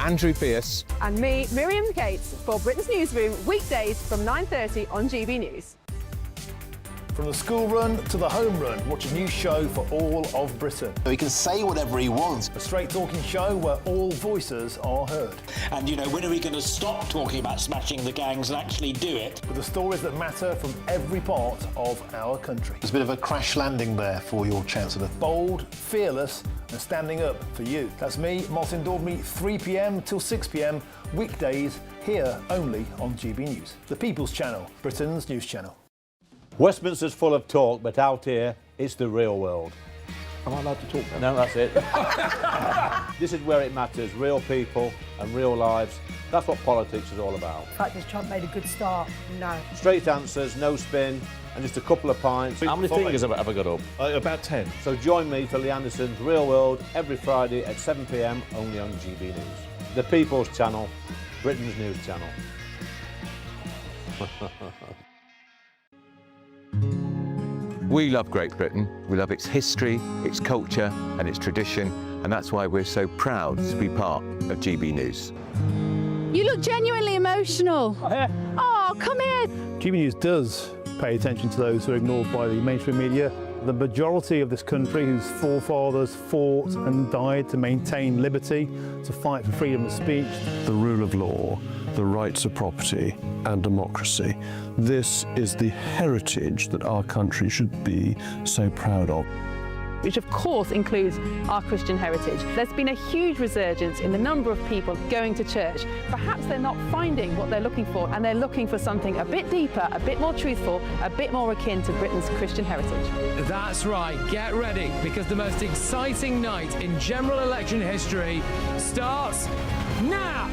Andrew Pierce. And me, Miriam Gates, for Britain's Newsroom, weekdays from 9:30 on GB News. From the school run to the home run, watch a new show for all of Britain. He can say whatever he wants. A straight-talking show where all voices are heard. And, you know, when are we going to stop talking about smashing the gangs and actually do it? With the stories that matter from every part of our country. There's a bit of a crash landing there for your Chancellor. Bold, fearless and standing up for you. That's me, Martin Daubney, 3 p.m. till 6 p.m, weekdays, here only on GB News. The People's Channel, Britain's news channel. Westminster's full of talk, but out here, it's the real world. Am I allowed to talk now? No, that's it. This is where it matters, real people and real lives. That's what politics is all about. In fact, has Trump made a good start? No. Straight answers, no spin, and just a couple of pints. How many fingers have I got up? About 10. So join me for Lee Anderson's Real World every Friday at 7 p.m, only on GB News. The People's Channel, Britain's news channel. We love Great Britain. We love its history, its culture and its tradition, and that's why we're so proud to be part of GB News. You look genuinely emotional. Oh, come here. GB News does pay attention to those who are ignored by the mainstream media. The majority of this country whose forefathers fought and died to maintain liberty, to fight for freedom of speech. The rule of law, the rights of property and democracy. This is the heritage that our country should be so proud of. Which of course includes our Christian heritage. There's been a huge resurgence in the number of people going to church. Perhaps they're not finding what they're looking for, and they're looking for something a bit deeper, a bit more truthful, a bit more akin to Britain's Christian heritage. That's right, get ready, because the most exciting night in general election history starts now!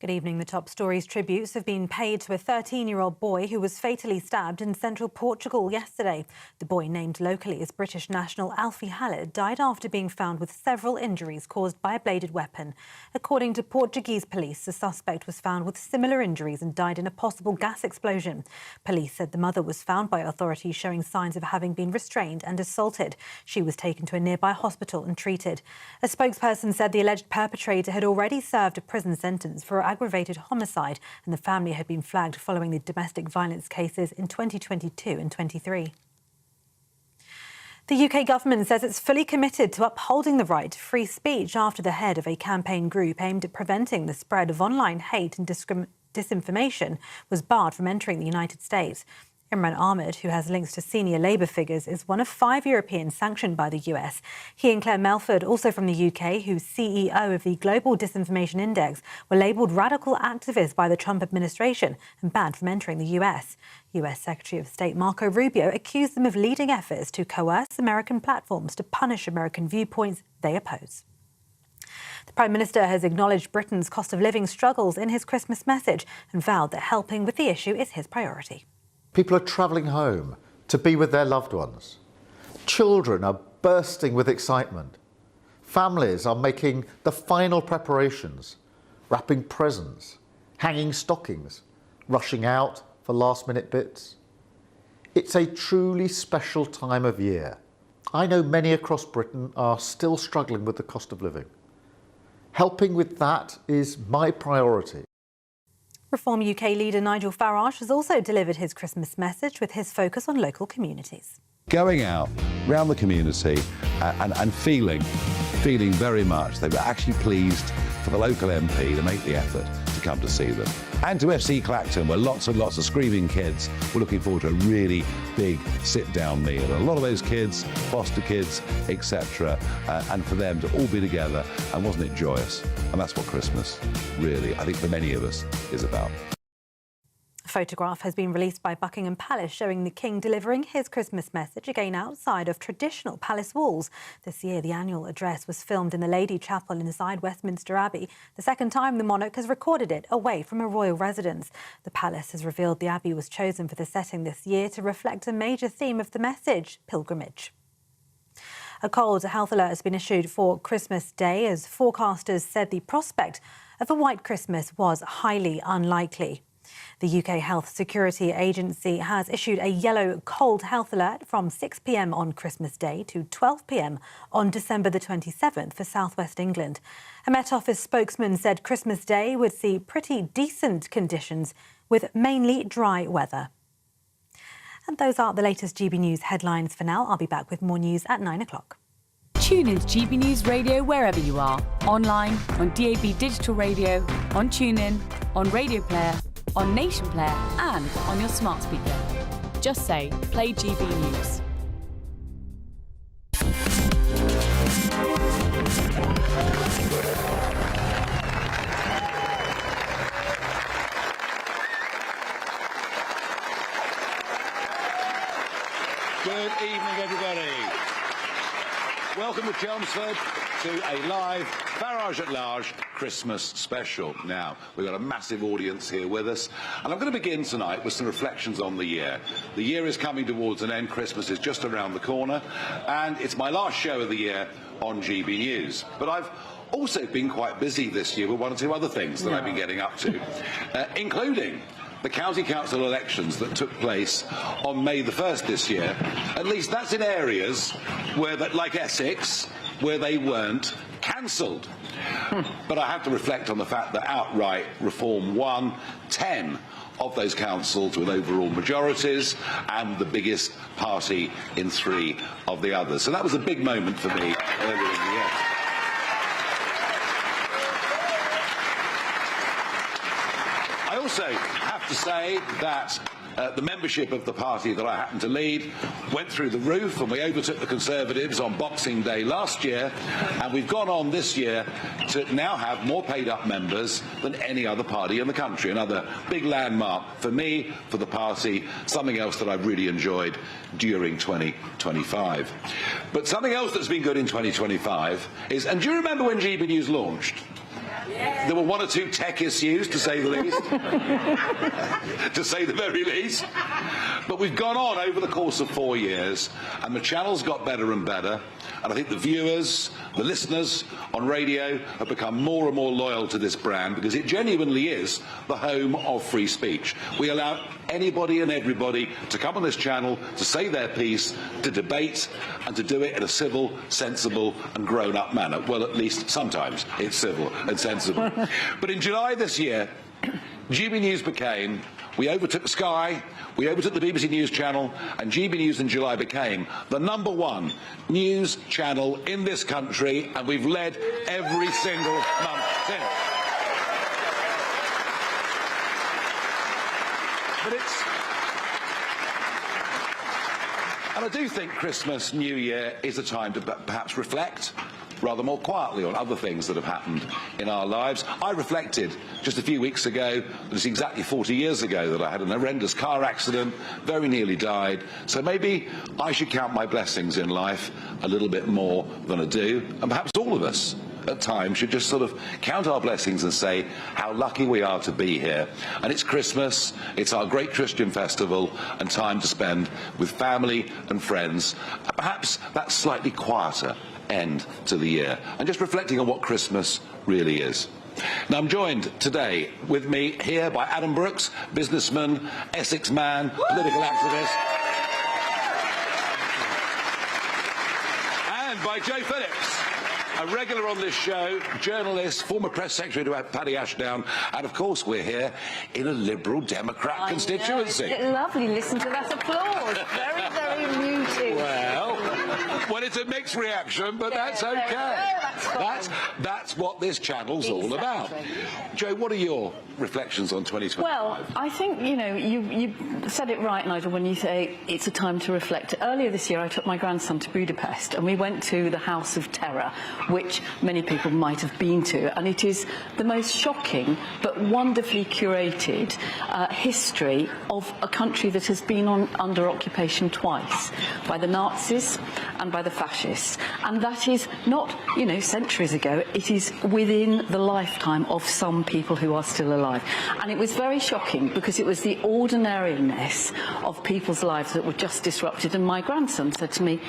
Good evening. The top stories tributes have been paid to a 13-year-old boy who was fatally stabbed in central Portugal yesterday. The boy, named locally as British national Alfie Hallett, died after being found with several injuries caused by a bladed weapon. According to Portuguese police, the suspect was found with similar injuries and died in a possible gas explosion. Police said the mother was found by authorities showing signs of having been restrained and assaulted. She was taken to a nearby hospital and treated. A spokesperson said the alleged perpetrator had already served a prison sentence for aggravated homicide, and the family had been flagged following the domestic violence cases in 2022 and 23. The UK government says it's fully committed to upholding the right to free speech after the head of a campaign group aimed at preventing the spread of online hate and disinformation was barred from entering the United States. Imran Ahmed, who has links to senior Labour figures, is one of 5 Europeans sanctioned by the US. He and Claire Melford, also from the UK, who's CEO of the Global Disinformation Index, were labelled radical activists by the Trump administration and banned from entering the US. US Secretary of State Marco Rubio accused them of leading efforts to coerce American platforms to punish American viewpoints they oppose. The Prime Minister has acknowledged Britain's cost of living struggles in his Christmas message and vowed that helping with the issue is his priority. People are travelling home to be with their loved ones. Children are bursting with excitement. Families are making the final preparations, wrapping presents, hanging stockings, rushing out for last-minute bits. It's a truly special time of year. I know many across Britain are still struggling with the cost of living. Helping with that is my priority. Reform UK leader Nigel Farage has also delivered his Christmas message with his focus on local communities. Going out round the community and feeling very much they were actually pleased for the local MP to make the effort to come to see them. And to FC Clacton, where lots and lots of screaming kids were looking forward to a really big sit-down meal. And a lot of those kids, foster kids, etc., and for them to all be together, and wasn't it joyous? And that's what Christmas really, I think for many of us, is about. A photograph has been released by Buckingham Palace showing the King delivering his Christmas message again outside of traditional palace walls. This year, the annual address was filmed in the Lady Chapel inside Westminster Abbey, the second time the monarch has recorded it away from a royal residence. The palace has revealed the Abbey was chosen for the setting this year to reflect a major theme of the message, pilgrimage. A cold health alert has been issued for Christmas Day as forecasters said the prospect of a white Christmas was highly unlikely. The UK Health Security Agency has issued a yellow cold health alert from 6 p.m. on Christmas Day to 12 p.m. on December the 27th for southwest England. A Met Office spokesman said Christmas Day would see pretty decent conditions with mainly dry weather. And those are the latest GB News headlines for now. I'll be back with more news at 9 o'clock. Tune in to GB News Radio wherever you are. Online, on DAB digital radio, on TuneIn, on Radio Player, on Nation Player and on your smart speaker. Just say, play GB News. Good evening, everybody. Welcome to Chelmsford to a live Farage at Large Christmas special. Now, we've got a massive audience here with us, and I'm going to begin tonight with some reflections on the year. The year is coming towards an end, Christmas is just around the corner, and it's my last show of the year on GB News. But I've also been quite busy this year with one or two other things that I've been getting up to, including the county council elections that took place on May the 1st this year. At least that's in areas where, like Essex, where they weren't cancelled. But I have to reflect on the fact that outright reform won 10 of those councils with overall majorities and the biggest party in 3 of the others. So that was a big moment for me earlier in the year. I also have to say that the membership of the party that I happen to lead went through the roof, and we overtook the Conservatives on Boxing Day last year, and we've gone on this year to now have more paid-up members than any other party in the country. Another big landmark for me, for the party, something else that I've really enjoyed during 2025. But something else that's been good in 2025 is, and do you remember when GB News launched? There were 1 or 2 tech issues, to say the least, to say the very least. But we've gone on over the course of 4 years, and the channel's got better and better. And I think the viewers, the listeners on radio have become more and more loyal to this brand because it genuinely is the home of free speech. We allow anybody and everybody to come on this channel to say their piece, to debate, and to do it in a civil, sensible and grown-up manner. Well, at least sometimes it's civil and sensible. But in July this year, GB News became, we overtook Sky, we overtook the BBC News channel, and GB News in July became the #1 news channel in this country, and we've led every single month since. But and I do think Christmas, New Year is a time to perhaps reflect rather more quietly on other things that have happened in our lives. I reflected just a few weeks ago that it's exactly 40 years ago that I had an horrendous car accident, very nearly died. So maybe I should count my blessings in life a little bit more than I do, and perhaps all of us at times should just sort of count our blessings and say how lucky we are to be here. And it's Christmas, it's our great Christian festival, and time to spend with family and friends, perhaps that slightly quieter end to the year, and just reflecting on what Christmas really is. Now, I'm joined today with me here by Adam Brooks, businessman, Essex man, political activist, and by Joe Phillips, a regular on this show, journalist, former press secretary to Paddy Ashdown, and of course we're here in a Liberal Democrat constituency. Lovely, listen to that applause. Very, very muted. Well, it's a mixed reaction, but that's okay. That's what this channel's all about. Joe, what are your reflections on 2020? Well, I think, you said it right, Nigel, when you say it's a time to reflect. Earlier this year, I took my grandson to Budapest, and we went to the House of Terror, which many people might have been to, and it is the most shocking but wonderfully curated history of a country that has been under occupation twice, by the Nazis and by the fascists. And that is not, you know, centuries ago, it is within the lifetime of some people who are still alive. And it was very shocking because it was the ordinariness of people's lives that were just disrupted. And my grandson said to me,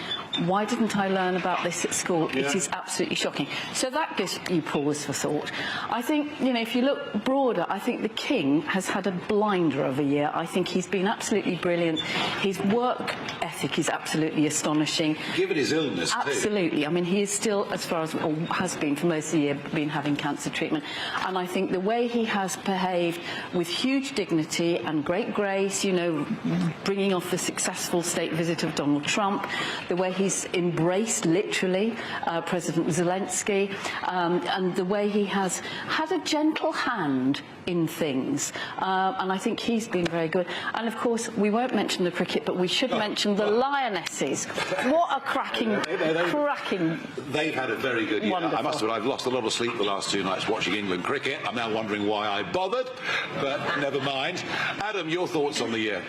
why didn't I learn about this at school? It is absolutely shocking. So that gives you pause for thought. I think, you know, if you look broader, I think the King has had a blinder of a year. I think he's been absolutely brilliant. His work ethic is absolutely astonishing. Given his illness, absolutely. I mean, he is still, as far as, or has been for most of the year, been having cancer treatment. And I think the way he has behaved with huge dignity and great grace, you know, bringing off the successful state visit of Donald Trump, the way he's embraced, literally, President Zelensky, and the way he has had a gentle hand in things. And I think he's been very good. And, of course, we won't mention the cricket, but we should mention the Lionesses. What a cracking. They've had a very good year. Wonderful. I must admit, I've lost a lot of sleep the last 2 nights watching England cricket. I'm now wondering why I bothered, but never mind. Adam, your thoughts on the year?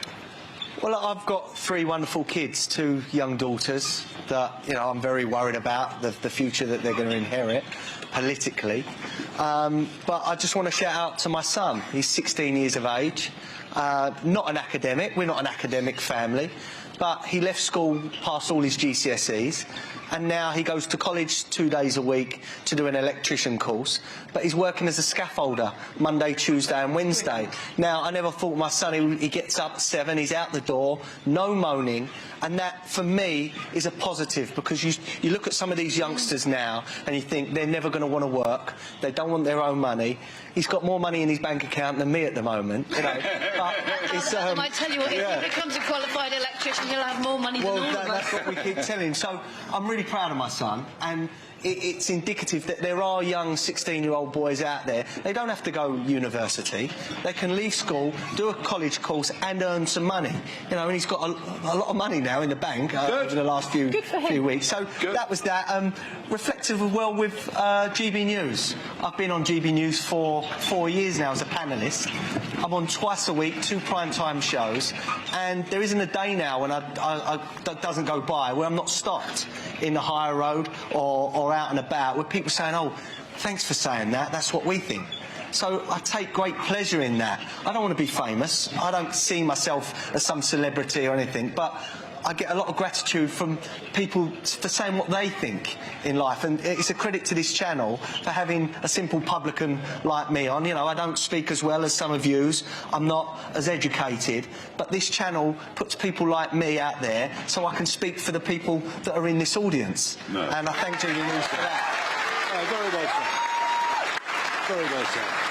Well, I've got 3 wonderful kids, 2 young daughters that, you know, I'm very worried about the future that they're going to inherit politically. But I just want to shout out to my son. He's 16 years of age, not an academic. We're not an academic family, but he left school past all his GCSEs, and now he goes to college 2 days a week to do an electrician course, but he's working as a scaffolder Monday, Tuesday and Wednesday. Now, I never thought my son, he gets up at 7, he's out the door, no moaning, and that, for me, is a positive, because you look at some of these youngsters now and you think they're never going to want to work, they don't want their own money. He's got more money in his bank account than me at the moment, you know. But it's, I might tell you what, if he becomes a qualified electrician, he'll have more money than all of us. That's what we keep telling him. So I'm really proud of my son, and it's indicative that there are young 16-year-old boys out there. They don't have to go university. They can leave school, do a college course and earn some money. You know, and he's got a lot of money now in the bank over the last few weeks. So that was that. Reflective as well with GB News. I've been on GB News for 4 years now as a panellist. I'm on twice a week, 2 primetime shows, and there isn't a day now when that doesn't go by where I'm not stopped in the higher road or out and about with people saying, oh, thanks for saying that, that's what we think. So I take great pleasure in that. I don't want to be famous. I don't see myself as some celebrity or anything, but I get a lot of gratitude from people for saying what they think in life, and it's a credit to this channel for having a simple publican like me on. You know, I don't speak as well as some of yous, I'm not as educated, but this channel puts people like me out there so I can speak for the people that are in this audience. No. And I thank GBNews for that. Very well said. Very well said.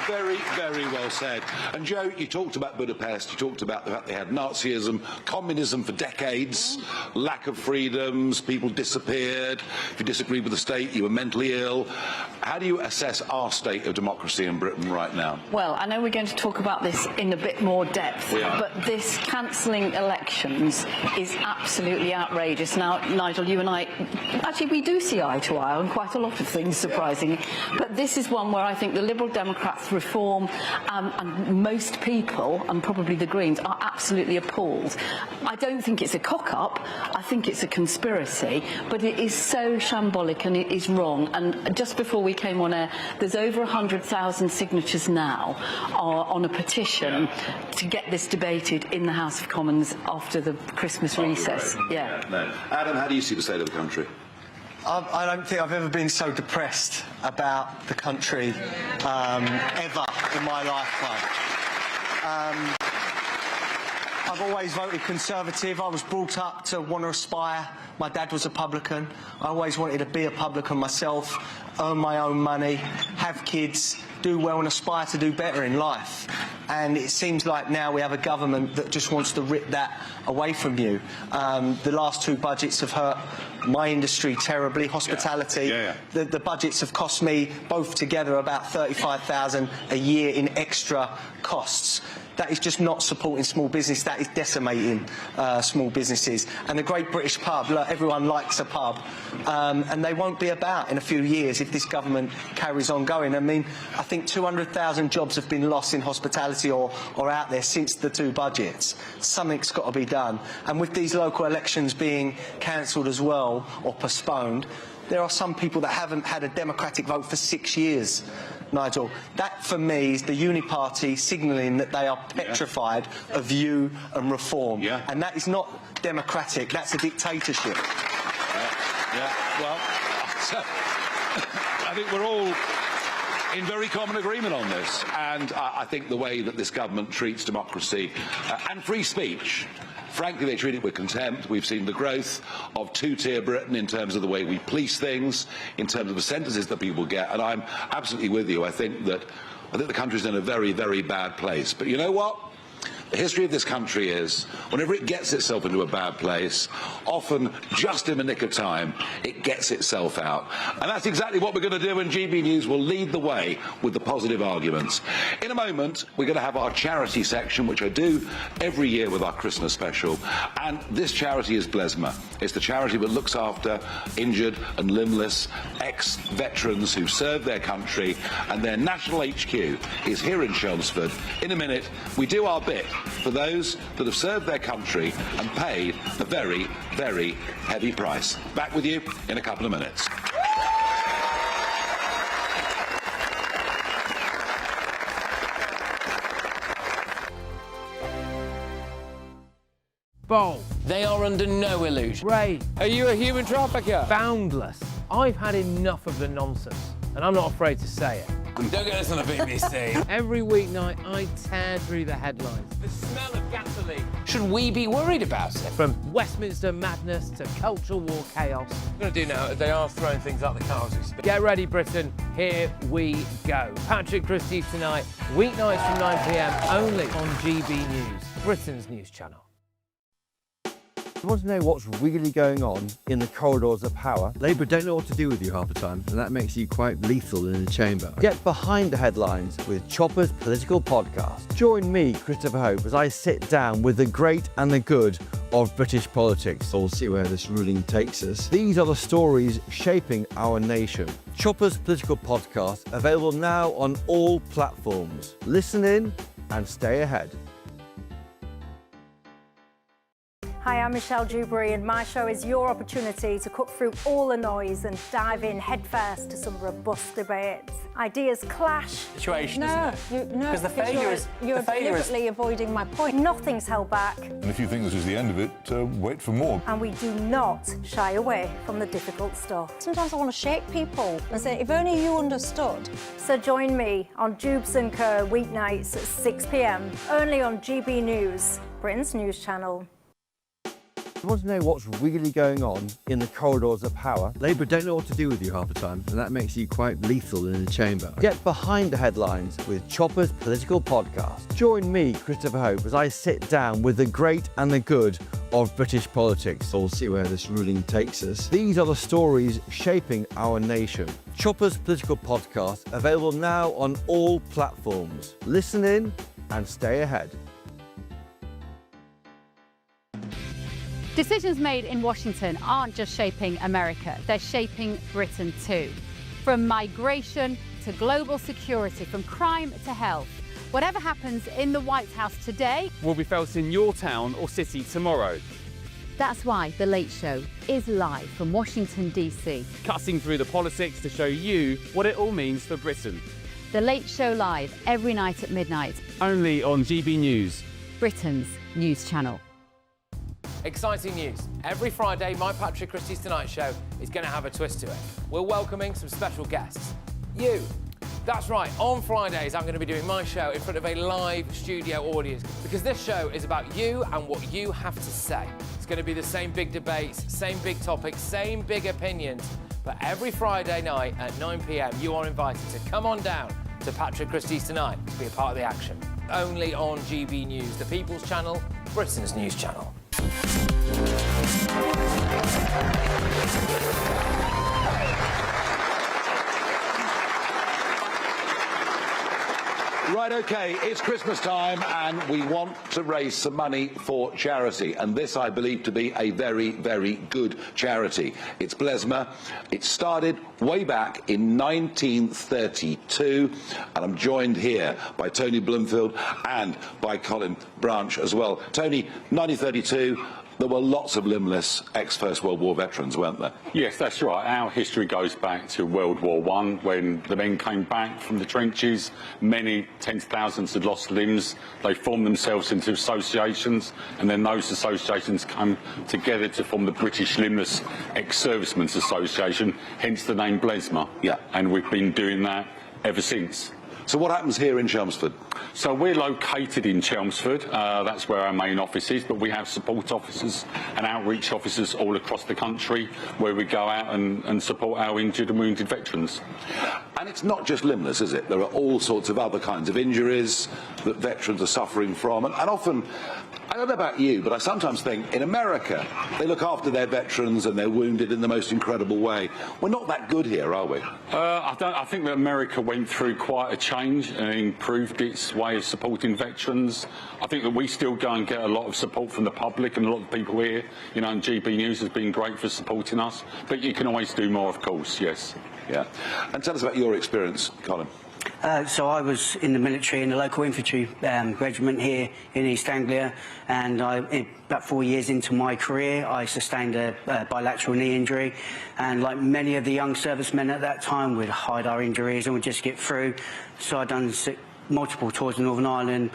Very, very well said. And Joe, you talked about Budapest, you talked about the fact they had Nazism, communism for decades, lack of freedoms, people disappeared. If you disagreed with the state, you were mentally ill. How do you assess our state of democracy in Britain right now? Well, I know we're going to talk about this in a bit more depth, but this cancelling elections is absolutely outrageous. Now, Nigel, you and I, actually, we do see eye to eye on quite a lot of things, surprisingly, but this is one where I think the Liberal Democrats, Reform, and most people, and probably the Greens, are absolutely appalled. I don't think it's a cock-up, I think it's a conspiracy, but it is so shambolic and it is wrong. And just before we came on air, there's over 100,000 signatures now on a petition to get this debated in the House of Commons after the Christmas recess. Yeah. No. Adam, how do you see the state of the country? I don't think I've ever been so depressed about the country ever in my lifetime. I've always voted Conservative. I was brought up to want to aspire. My dad was a publican. I always wanted to be a publican myself, earn my own money, have kids, do well and aspire to do better in life. And it seems like now we have a government that just wants to rip that away from you. The last 2 budgets have hurt my industry terribly, hospitality. The budgets have cost me, both together, about $35,000 a year in extra costs. That is just not supporting small business, that is decimating small businesses. And the Great British Pub, look, everyone likes a pub, and they won't be about in a few years if this government carries on going. I mean, I think think 200,000 jobs have been lost in hospitality or out there since the 2 budgets. Something's got to be done. And with these local elections being cancelled as well, or postponed, there are some people that haven't had a democratic vote for 6 years, Nigel. That, for me, is the Uni Party signalling that they are petrified of you and reform. And that is not democratic, that's a dictatorship. Well, so, I think we're all in very common agreement on this, and I think the way that this government treats democracy and free speech, frankly, they treat it with contempt. We've seen the growth of two-tier Britain in terms of the way we police things, in terms of the sentences that people get, and I'm absolutely with you. I think the country's in a very, very bad place. But you know what? The history of this country is, whenever it gets itself into a bad place, often just in the nick of time, it gets itself out. And that's exactly what we're going to do, and GB News will lead the way with the positive arguments. In a moment, we're going to have our charity section, which I do every year with our Christmas special. And this charity is Blesma. It's the charity that looks after injured and limbless ex-veterans who served their country, and their national HQ is here in Chelmsford. In a minute, we do our bit for those that have served their country and paid a very, very heavy price. Back with you in a couple of minutes. Bold. They are under no illusion. Ray, are you a human trafficker? Boundless. I've had enough of the nonsense, and I'm not afraid to say it. Don't get this on the BBC. Every weeknight, I tear through the headlines. The smell of gasoline. Should we be worried about it? From Westminster madness to cultural war chaos. What I'm going to do now is they are throwing things out the car as we speak. Get ready, Britain. Here we go. Patrick Christie's Tonight, weeknights from 9 p.m. only on GB News, Britain's news channel. You want to know what's really going on in the corridors of power? Labour don't know what to do with you half the time, and that makes you quite lethal in the chamber. Get behind the headlines with Chopper's Political Podcast. Join me, Christopher Hope, as I sit down with the great and the good of British politics. We'll see where this ruling takes us. These are the stories shaping our nation. Chopper's Political Podcast, available now on all platforms. Listen in and stay ahead. Hi, I'm Michelle Dewberry, and my show is your opportunity to cut through all the noise and dive in headfirst to some robust debates. Ideas clash. Situation, isn't it? No, because the failure is you're deliberately avoiding my point. Nothing's held back. And if you think this is the end of it, wait for more. And we do not shy away from the difficult stuff. Sometimes I want to shake people and say, if only you understood. So join me on Jubes & Co. weeknights at 6 p.m. only on GB News, Britain's news channel. You want to know what's really going on in the corridors of power? Labour don't know what to do with you half the time, and that makes you quite lethal in the chamber. Get behind the headlines with Chopper's Political Podcast. Join me, Christopher Hope, as I sit down with the great and the good of British politics. We'll see where this ruling takes us. These are the stories shaping our nation. Chopper's Political Podcast, available now on all platforms. Listen in and stay ahead. Decisions made in Washington aren't just shaping America, they're shaping Britain too. From migration to global security, from crime to health. Whatever happens in the White House today will be felt in your town or city tomorrow. That's why The Late Show is live from Washington, D.C. Cutting through the politics to show you what it all means for Britain. The Late Show live every night at midnight. Only on GB News, Britain's news channel. Exciting news. Every Friday, my Patrick Christie's Tonight Show is going to have a twist to it. We're welcoming some special guests. You. That's right, on Fridays, I'm going to be doing my show in front of a live studio audience because this show is about you and what you have to say. It's going to be the same big debates, same big topics, same big opinions. But every Friday night at 9 p.m, you are invited to come on down to Patrick Christie's Tonight to be a part of the action. Only on GB News, the People's Channel, Britain's news channel. Right, OK, it's Christmas time and we want to raise some money for charity. And this I believe to be a very, very good charity. It's Blesma. It started way back in 1932. And I'm joined here by Tony Bloomfield and by Colin Branch as well. Tony, 1932. There were lots of limbless ex-First World War veterans, weren't there? Yes, that's right. Our history goes back to World War I, when the men came back from the trenches. Many tens of thousands had lost limbs. They formed themselves into associations, and then those associations came together to form the British Limbless Ex-Servicemen's Association, hence the name Blesma. Yeah. And we've been doing that ever since. So what happens here in Chelmsford? So we're located in Chelmsford. That's where our main office is, but we have support officers and outreach officers all across the country where we go out and support our injured and wounded veterans. And it's not just limbless, is it? There are all sorts of other kinds of injuries that veterans are suffering from. And often, I don't know about you, but I sometimes think in America, they look after their veterans and their wounded in the most incredible way. We're not that good here, are we? I think that America went through quite a change and improved its way of supporting veterans. I think that we still go and get a lot of support from the public and a lot of people here. You know, and GB News has been great for supporting us. But you can always do more, of course, yes. Yeah. And tell us about your experience, Colin. So I was in the military in the local infantry regiment here in East Anglia, and about 4 years into my career I sustained a bilateral knee injury, and like many of the young servicemen at that time, we'd hide our injuries and we'd just get through. So I'd done multiple tours in Northern Ireland,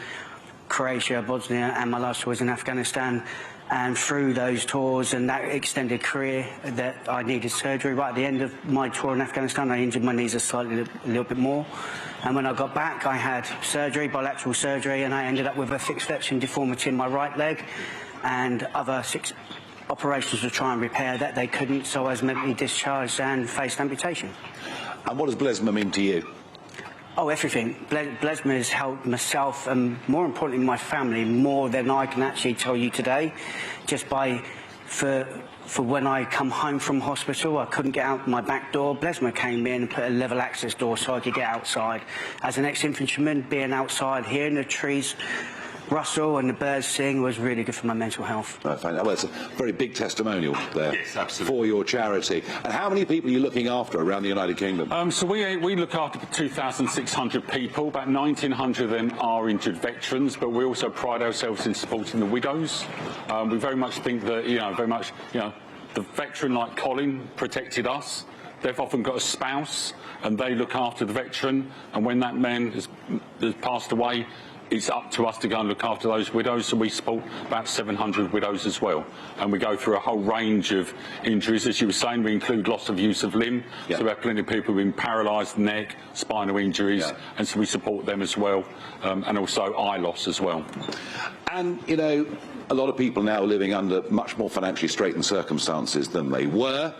Croatia, Bosnia, and my last tour was in Afghanistan. And through those tours and that extended career, that I needed surgery. Right at the end of my tour in Afghanistan, I injured my knees a little bit more. And when I got back, I had surgery, bilateral surgery, and I ended up with a fixed flexion deformity in my right leg, and other 6 operations to try and repair that. They couldn't, so I was medically discharged and faced amputation. And what does Blesma mean to you? Oh, everything. Blesma has helped myself and, more importantly, my family more than I can actually tell you today. Just for when I come home from hospital, I couldn't get out my back door. Blesma came in and put a level access door so I could get outside. As an ex-infantryman, being outside, hearing the trees rustle and the birds sing was really good for my mental health. I find that. Well, it's a very big testimonial there. Yes, absolutely. For your charity. And how many people are you looking after around the United Kingdom? So we look after 2,600 people. About 1,900 of them are injured veterans, but we also pride ourselves in supporting the widows. We very much think that, the veteran like Colin protected us. They've often got a spouse and they look after the veteran, and when that man has passed away, it's up to us to go and look after those widows, so we support about 700 widows as well. And we go through a whole range of injuries. As you were saying, we include loss of use of limb. Yeah. So we have plenty of people who've been paralysed, neck, spinal injuries, yeah. And so we support them as well, and also eye loss as well. And, you know, a lot of people now are living under much more financially straitened circumstances than they were.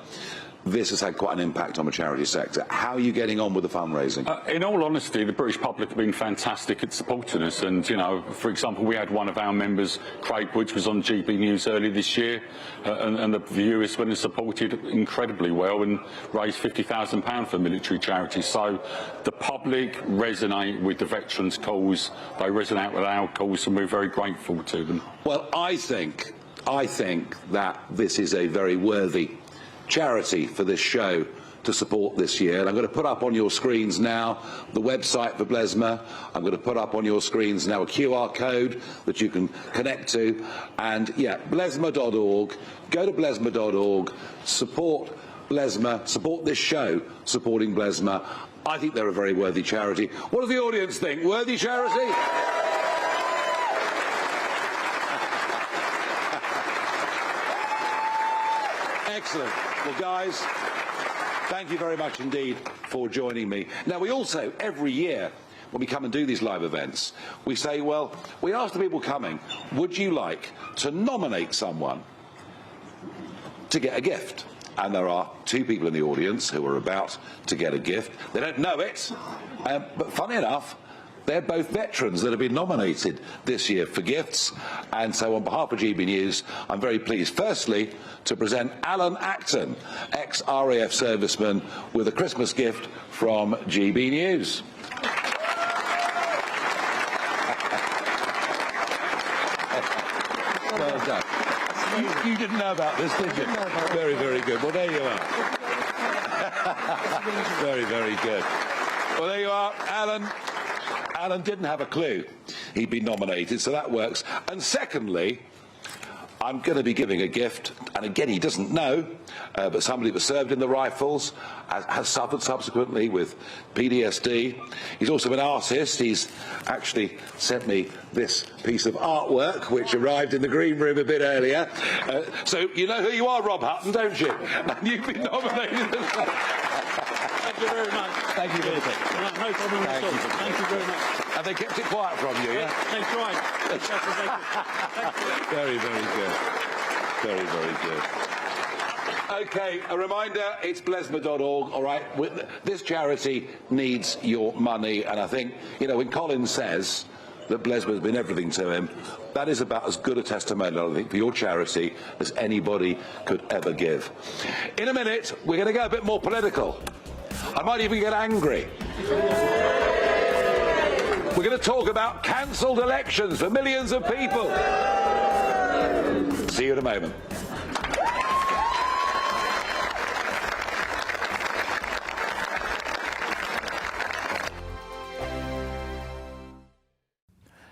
This has had quite an impact on the charity sector. How are you getting on with the fundraising? In all honesty, the British public have been fantastic at supporting us. And, you know, for example, we had one of our members, Craig, which was on GB News earlier this year, and the viewers went and supported incredibly well and raised £50,000 for military charities. So the public resonate with the veterans' cause. They resonate with our cause, and we're very grateful to them. Well, I think that this is a very worthy charity for this show to support this year. And I'm going to put up on your screens now the website for Blesma. I'm going to put up on your screens now a QR code that you can connect to. And yeah, blesma.org. Go to blesma.org. Support Blesma. Support this show supporting Blesma. I think they're a very worthy charity. What does the audience think? Worthy charity? Excellent. Well, guys, thank you very much indeed for joining me. Now, we also, every year, when we come and do these live events, we say, well, we ask the people coming, would you like to nominate someone to get a gift? And there are 2 people in the audience who are about to get a gift. They don't know it, but funny enough, they're both veterans that have been nominated this year for gifts. And so on behalf of GB News, I'm very pleased, firstly, to present Alan Acton, ex-RAF serviceman, with a Christmas gift from GB News. You didn't know about this, did you? Very, very good. Well, there you are. Very, very good. Well, there you are, Alan. Alan didn't have a clue he'd been nominated, so that works. And secondly, I'm going to be giving a gift, and again, he doesn't know, but somebody that served in the Rifles has suffered subsequently with PTSD. He's also an artist. He's actually sent me this piece of artwork, which arrived in the green room a bit earlier. So you know who you are, Rob Hutton, don't you? And you've been nominated. Thank you very much. Thank you for the picture. No problem at all. Thank you very much. Have they kept it quiet from you, yeah? They tried. Very, very good. Very, very good. OK, a reminder, it's blesma.org, all right? This charity needs your money, and I think, you know, when Colin says that Blesma's been everything to him, that is about as good a testimonial, I think, for your charity as anybody could ever give. In a minute, we're going to go a bit more political. I might even get angry. We're going to talk about cancelled elections for millions of people. See you in a moment.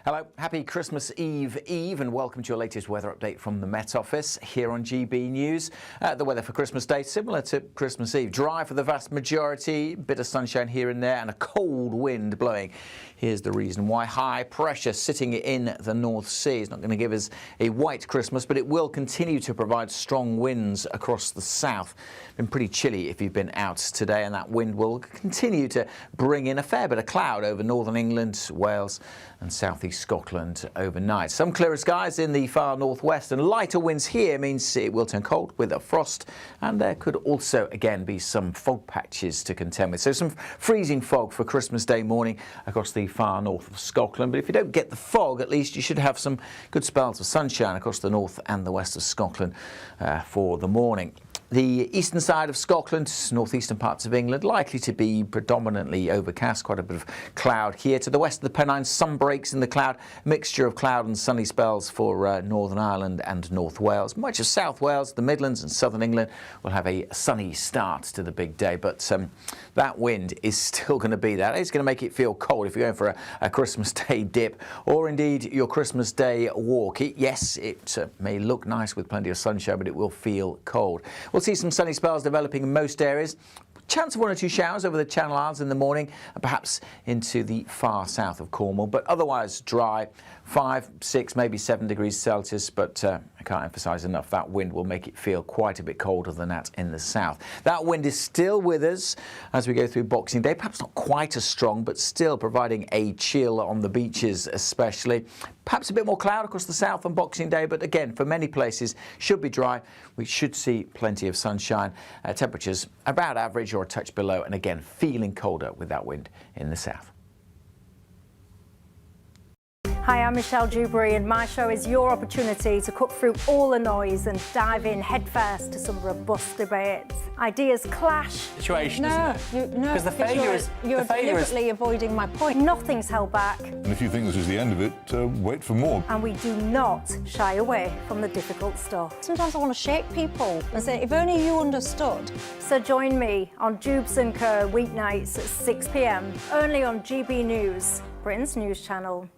Hello, happy Christmas Eve, and welcome to your latest weather update from the Met Office here on GB News. The weather for Christmas Day, similar to Christmas Eve. Dry for the vast majority, bit of sunshine here and there, and a cold wind blowing. Here's the reason why. High pressure sitting in the North Sea. It's not going to give us a white Christmas, but it will continue to provide strong winds across the south. Been pretty chilly if you've been out today, and that wind will continue to bring in a fair bit of cloud over northern England, Wales and southeast Scotland overnight. Some clearer skies in the far northwest, and lighter winds here means it will turn cold with a frost, and there could also again be some fog patches to contend with. So some freezing fog for Christmas Day morning across the far north of Scotland. But if you don't get the fog, at least you should have some good spells of sunshine across the north and the west of Scotland for the morning. The eastern side of Scotland, northeastern parts of England, likely to be predominantly overcast, quite a bit of cloud here. To the west of the Pennines, some breaks in the cloud, mixture of cloud and sunny spells for Northern Ireland and North Wales. Much of South Wales, the Midlands and southern England will have a sunny start to the big day, but that wind is still going to be there. It's going to make it feel cold if you're going for a Christmas Day dip or indeed your Christmas Day walk. Yes, it may look nice with plenty of sunshine, but it will feel cold. We'll see some sunny spells developing in most areas. Chance of 1 or 2 showers over the Channel Islands in the morning and perhaps into the far south of Cornwall, but otherwise dry. 5, 6, maybe 7 degrees Celsius, but I can't emphasise enough that wind will make it feel quite a bit colder than that in the south. That wind is still with us as we go through Boxing Day, perhaps not quite as strong, but still providing a chill on the beaches especially. Perhaps a bit more cloud across the south on Boxing Day, but again, for many places, should be dry. We should see plenty of sunshine. Temperatures about average or a touch below, and again, feeling colder with that wind in the south. Hi, I'm Michelle Dewberry, and my show is your opportunity to cut through all the noise and dive in headfirst to some robust debates. Ideas clash. Situation, isn't it? No, Because the failure is you're deliberately avoiding my point. Nothing's held back. And if you think this is the end of it, wait for more. And we do not shy away from the difficult stuff. Sometimes I want to shake people and say, if only you understood. So join me on Jubes and Kerr weeknights at 6 p.m, only on GB News, Britain's news channel.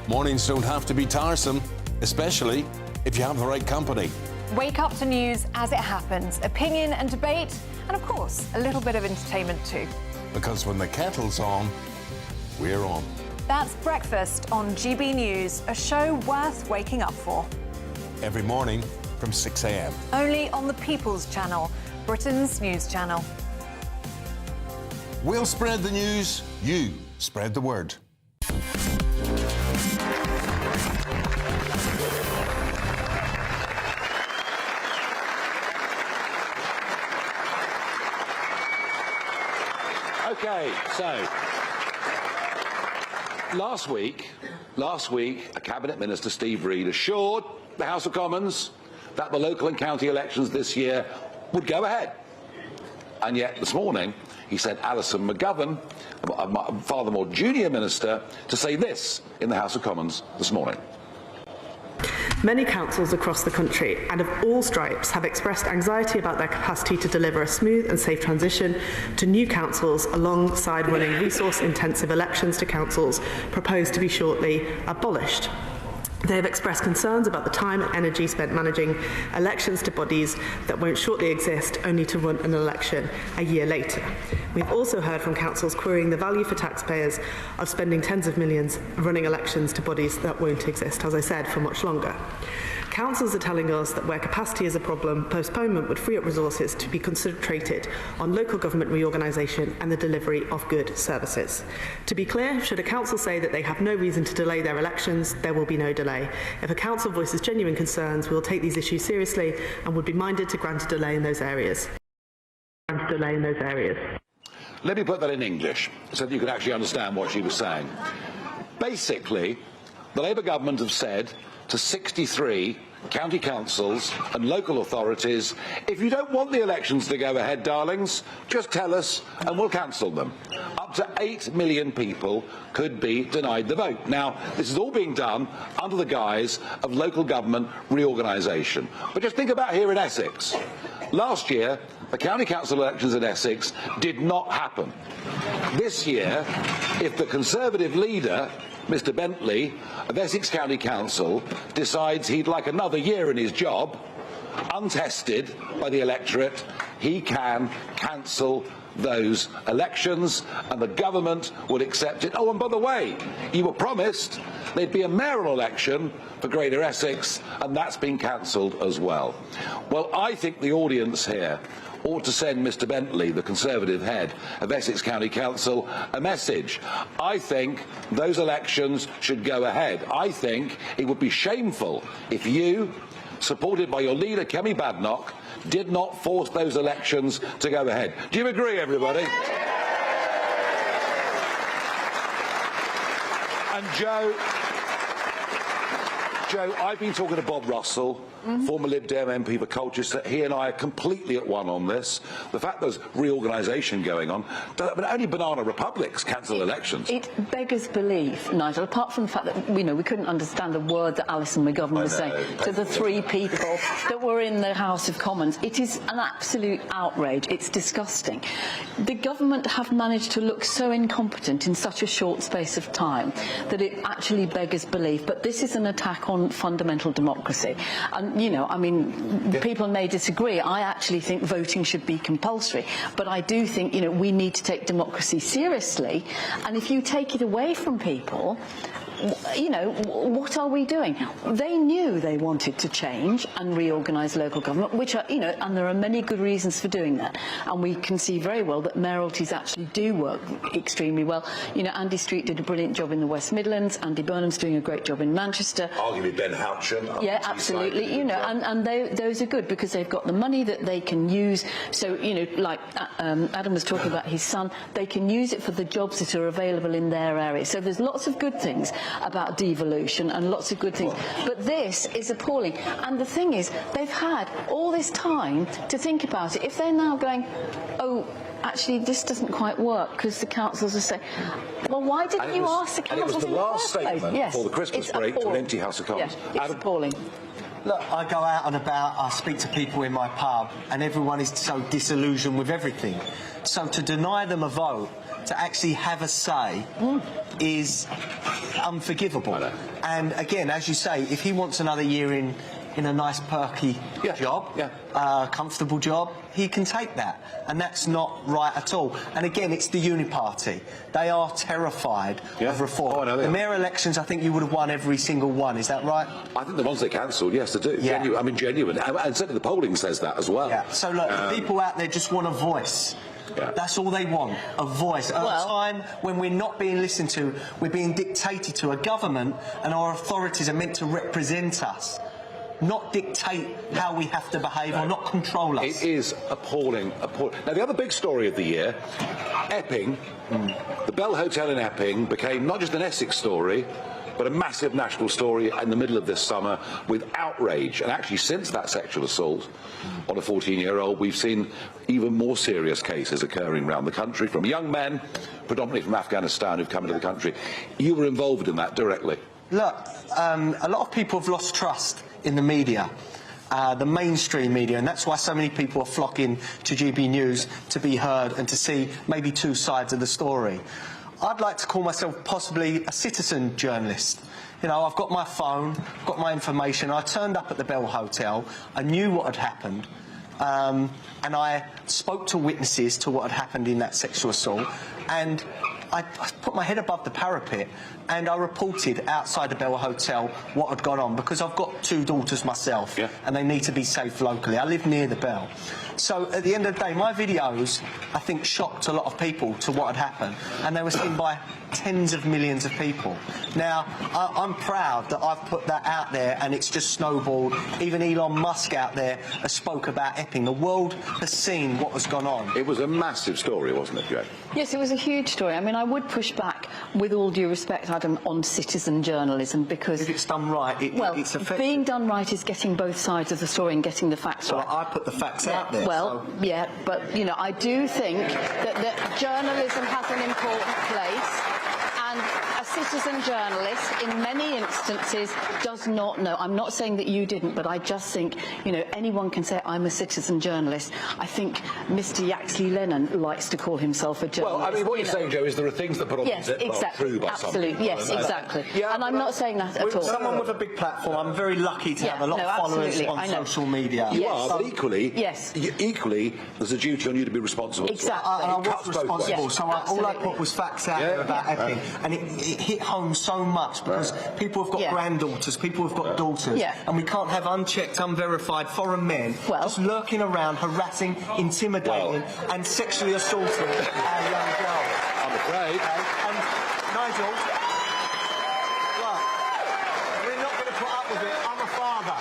Mornings don't have to be tiresome, especially if you have the right company. Wake up to news as it happens, opinion and debate, and of course, a little bit of entertainment too. Because when the kettle's on, we're on. That's Breakfast on GB News, a show worth waking up for. Every morning from 6 a.m. Only on the People's Channel, Britain's news channel. We'll spread the news, you spread the word. Okay, so last week, a Cabinet Minister, Steve Reid, assured the House of Commons that the local and county elections this year would go ahead. And yet this morning, he sent Alison McGovern, a far more junior minister, to say this in the House of Commons this morning. Many councils across the country and of all stripes have expressed anxiety about their capacity to deliver a smooth and safe transition to new councils alongside running resource-intensive elections to councils proposed to be shortly abolished. They have expressed concerns about the time and energy spent managing elections to bodies that won't shortly exist, only to run an election a year later. We've also heard from councils querying the value for taxpayers of spending tens of millions running elections to bodies that won't exist, as I said, for much longer. Councils are telling us that where capacity is a problem, postponement would free up resources to be concentrated on local government reorganisation and the delivery of good services. To be clear, should a council say that they have no reason to delay their elections, there will be no delay. If a council voices genuine concerns, we will take these issues seriously and would be minded to grant a delay in those areas. Let me put that in English so that you can actually understand what she was saying. Basically, the Labour government have said to 63 county councils and local authorities, if you don't want the elections to go ahead, darlings, just tell us and we'll cancel them. Up to 8 million people could be denied the vote. Now, this is all being done under the guise of local government reorganisation. But just think about here in Essex. Last year, the county council elections in Essex did not happen. This year, if the Conservative leader, Mr Bentley of Essex County Council, decides he'd like another year in his job, untested by the electorate, he can cancel those elections and the government will accept it. Oh, and by the way, you were promised there'd be a mayoral election for Greater Essex, and that's been cancelled as well. Well, I think the audience here ought to send Mr Bentley, the Conservative head of Essex County Council, a message. I think those elections should go ahead. I think it would be shameful if you, supported by your leader Kemi Badenoch, did not force those elections to go ahead. Do you agree, everybody? And Joe, I've been talking to Bob Russell, former Lib Dem MP for Colchester. He and I are completely at one on this. The fact there's reorganisation going on, but only banana republics cancel elections. It beggars belief, Nigel, apart from the fact that we couldn't understand a word that Alison McGovern was saying to the 3 people that were in the House of Commons. It is an absolute outrage. It's disgusting. The government have managed to look so incompetent in such a short space of time that it actually beggars belief. But this is an attack on fundamental democracy. And, I mean, people may disagree. I actually think voting should be compulsory. But I do think, we need to take democracy seriously. And if you take it away from people, what are we doing? They knew they wanted to change and reorganise local government, which are, and there are many good reasons for doing that. And we can see very well that mayoralties actually do work extremely well. Andy Street did a brilliant job in the West Midlands. Andy Burnham's doing a great job in Manchester. Arguably Ben Houchin. Yeah, absolutely. And those are good because they've got the money that they can use. So, like Adam was talking about his son, they can use it for the jobs that are available in their area. So there's lots of good things about devolution and lots of good things. But this is appalling. And the thing is, they've had all this time to think about it. If they're now going, oh, actually, this doesn't quite work because the councils are saying, well, why didn't you ask the councils in the first place? And it was the last statement before the Christmas break to an empty House of Commons. Yeah, it's appalling. Look, I go out and about, I speak to people in my pub, and everyone is so disillusioned with everything. So to deny them a vote, to actually have a say, is unforgivable. And again, as you say, if he wants another year in a nice perky job, comfortable job, he can take that. And that's not right at all. And again, it's the Uniparty. They are terrified of reform. The mayor elections, I think you would have won every single one. Is that right? I think the ones they cancelled, yes, they do. Yeah. Genuine. And certainly the polling says that as well. Yeah. So look, people out there just want a voice. That's all they want, a voice. At a time when we're not being listened to, we're being dictated to. A government and our authorities are meant to represent us, not dictate how we have to behave or not control us. It is appalling. Now, the other big story of the year, Epping, the Bell Hotel in Epping became not just an Essex story, but a massive national story in the middle of this summer with outrage. And actually, since that sexual assault on a 14-year-old, we've seen even more serious cases occurring around the country from young men, predominantly from Afghanistan, who've come into the country. You were involved in that directly. Look, a lot of people have lost trust in the media. The mainstream media, and that's why so many people are flocking to GB News to be heard and to see maybe two sides of the story. I'd like to call myself possibly a citizen journalist. You know, I've got my phone, got my information. I turned up at the Bell Hotel. I knew what had happened, and I spoke to witnesses to what had happened in that sexual assault, and I put my head above the parapet and I reported outside the Bell Hotel what had gone on, because I've got two daughters myself, and they need to be safe locally. I live near the Bell. So at the end of the day, my videos, I think, shocked a lot of people to what had happened, and they were seen by tens of millions of people. Now, I'm proud that I've put that out there and it's just snowballed. Even Elon Musk out there has spoke about Epping. The world has seen what has gone on. It was a massive story, wasn't it, Joe? Yes, it was a huge story. I mean, I would push back, with all due respect, Adam, on citizen journalism, because... If it's done right, it's effective. Being done right is getting both sides of the story and getting the facts right. I put the facts out there. Well, yeah, but, you know, I do think that journalism has an important place. And a citizen journalist, in many instances, does not know. I'm not saying that you didn't, but I just think, you know, anyone can say, I'm a citizen journalist. I think Mr. Yaxley Lennon likes to call himself a journalist. Well, I mean, what you're saying, Joe, is there are things that put on yes, the exactly, true by absolutely, some people. yes, exactly. Yeah, and I'm not saying that at all. Someone with a big platform, I'm very lucky to have a lot of followers on social media. You are, but equally, there's a duty on you to be responsible. Exactly. And I was responsible, so all I put was facts out there about Epping, and it hit home so much, because people have got granddaughters, people have got daughters, and we can't have unchecked, unverified foreign men just lurking around, harassing, intimidating and sexually assaulting our young girls. I'm afraid. And Nigel, we're not going to put up with it. I'm a father.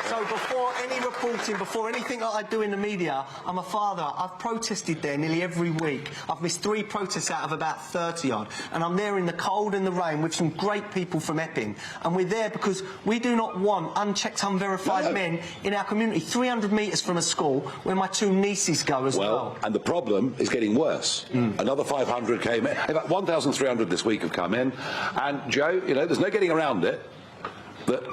So before any reporting, before anything that I do in the media, I'm a father. I've protested there nearly every week. I've missed 3 protests out of about 30 odd. And I'm there in the cold and the rain with some great people from Epping. And we're there because we do not want unchecked, unverified men in our community. 300 metres from a school where my 2 nieces go as well. And the problem is getting worse. Another 500 came in. In fact, 1,300 this week have come in. And, Joe, you know, there's no getting around it. But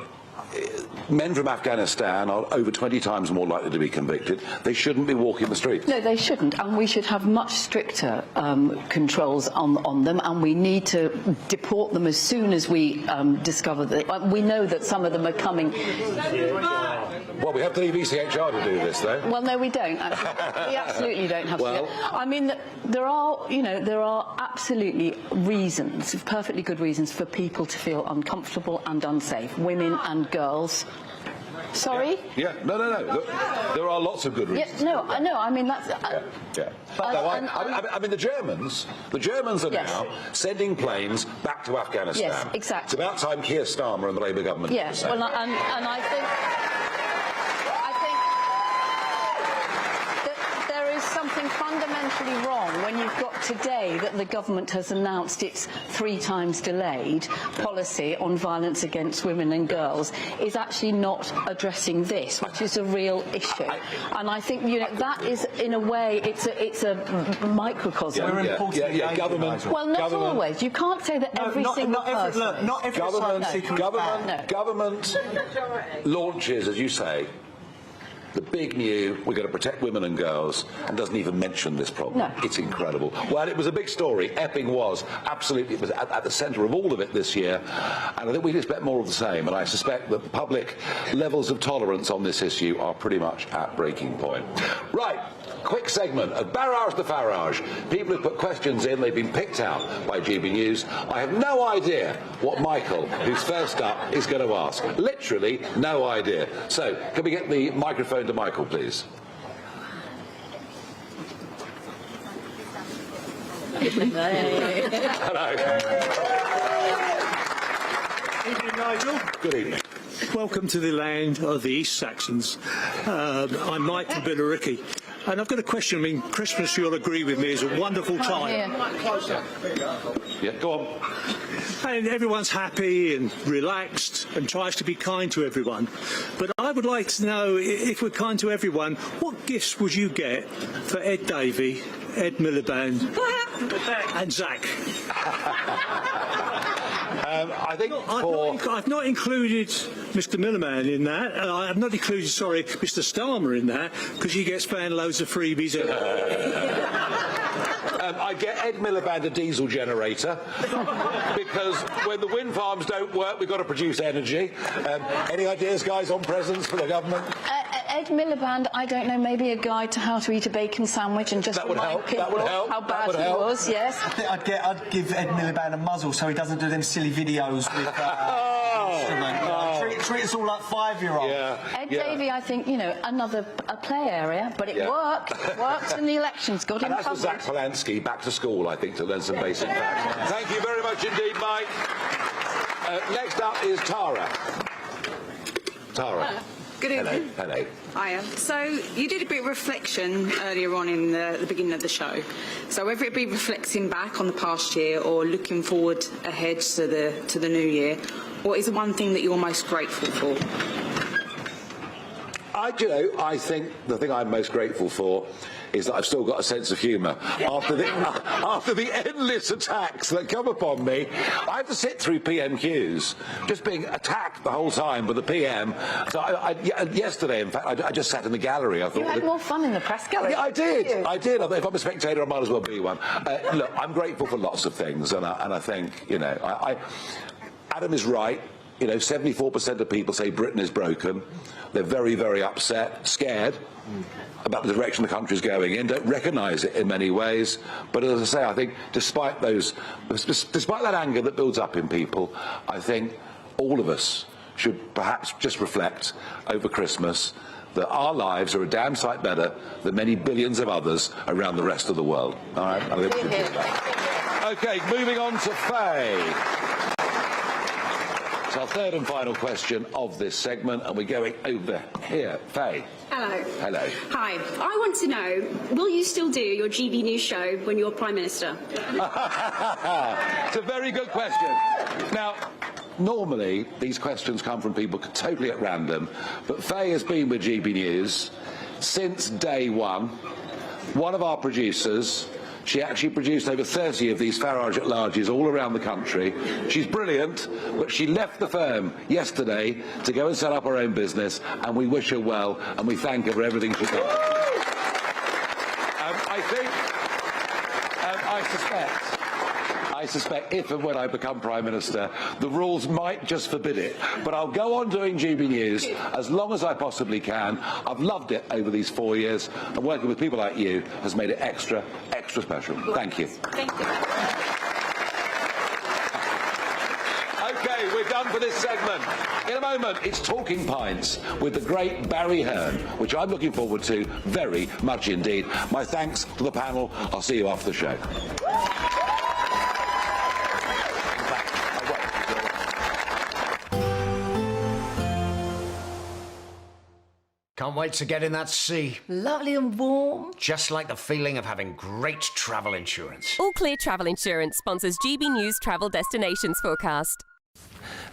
men from Afghanistan are over 20 times more likely to be convicted. They shouldn't be walking the streets. No, they shouldn't, and we should have much stricter controls on them, and we need to deport them as soon as we discover that. We know that some of them are coming. Well, we have the VCHR to do this, though. Well, no, we don't. Actually. We absolutely don't have to. Do it. I mean, there are absolutely reasons, perfectly good reasons, for people to feel uncomfortable and unsafe, women and girls. Sorry? Yeah. No. There are lots of good reasons. Yeah, no. I mean that's. I mean the Germans are now sending planes back to Afghanistan. Yes, exactly. It's about time Keir Starmer and the Labour government. Yes. Well, and I think that there is something fundamentally wrong when you've got today that the government has announced its 3 times delayed policy on violence against women and girls is actually not addressing this, which is a real issue. And I think, you know, that is, in a way, it's a microcosm. Government. Well, not always. You can't say that every single person. Not every government launches, as you say, the big new, we're going to protect women and girls, and doesn't even mention this problem. No. It's incredible. Well, it was a big story. Epping was absolutely, it was at the centre of all of it this year, and I think we'd expect more of the same, and I suspect that the public levels of tolerance on this issue are pretty much at breaking point. Right. Quick segment of Barrage the Farage. People who put questions in, they've been picked out by GB News. I have no idea what Michael, who's first up, is going to ask. Literally no idea. So, can we get the microphone to Michael, please? Hello. Evening, Nigel. Good evening. Welcome to the land of the East Saxons. I'm Mike from Billericay. And I've got a question. I mean, Christmas, you'll agree with me, is a wonderful time. Yeah, go on. And everyone's happy and relaxed and tries to be kind to everyone. But I would like to know, if we're kind to everyone, what gifts would you get for Ed Davey, Ed Miliband and Zach? I think I've not included Mr. Millerman in that. I've not included, sorry, Mr. Starmer in that, because he gets found loads of freebies. I get Ed Miliband a diesel generator because when the wind farms don't work, we've got to produce energy. Any ideas, guys, on presents for the government? Ed Miliband, I don't know, maybe a guide to how to eat a bacon sandwich and just remind people how bad he was, yes. I think I'd give Ed Miliband a muzzle so he doesn't do them silly videos with treat us all like 5-year-olds. Ed Davey, I think, you know, a play area, but it worked. It worked in the elections, got him And that's for covered. Zach Polanski back to school, I think, to learn some basic facts. Thank you very much indeed, Mike. Next up is Tara. Tara. Good evening. Hello. Hiya. So you did a bit of reflection earlier on in the beginning of the show. So whether it be reflecting back on the past year or looking forward ahead to the new year, what is the one thing that you're most grateful for? I think the thing I'm most grateful for is that I've still got a sense of humour. After the endless attacks that come upon me, I have to sit through PMQs, just being attacked the whole time by the PM. So yesterday, in fact, I just sat in the gallery. I thought You had more fun in the press gallery. Yeah, I did. I did. If I'm a spectator, I might as well be one. Look, I'm grateful for lots of things, and I think, you know, Adam is right. You know, 74% of people say Britain is broken. They're very, very upset, scared about the direction the country's going in, don't recognise it in many ways. But as I say, I think despite that anger that builds up in people, I think all of us should perhaps just reflect over Christmas that our lives are a damn sight better than many billions of others around the rest of the world. All right? I think we can do that. OK, moving on to Faye. It's our third and final question of this segment, and we're going over here. Faye. Hello. Hello. Hi. I want to know, will you still do your GB News show when you're Prime Minister? It's a very good question. Now, normally, these questions come from people totally at random, but Faye has been with GB News since day one. One of our producers. She actually produced over 30 of these Farage at Larges all around the country. She's brilliant, but she left the firm yesterday to go and set up her own business, and we wish her well, and we thank her for everything she's done. I suspect if and when I become Prime Minister, the rules might just forbid it. But I'll go on doing GB News as long as I possibly can. I've loved it over these 4 years, and working with people like you has made it extra, extra special. Thank you. Thank you. OK, we're done for this segment. In a moment, it's Talking Pints with the great Barry Hearn, which I'm looking forward to very much indeed. My thanks to the panel. I'll see you after the show. Can't wait to get in that sea. Lovely and warm. Just like the feeling of having great travel insurance. All Clear Travel Insurance sponsors GB News Travel Destinations Forecast.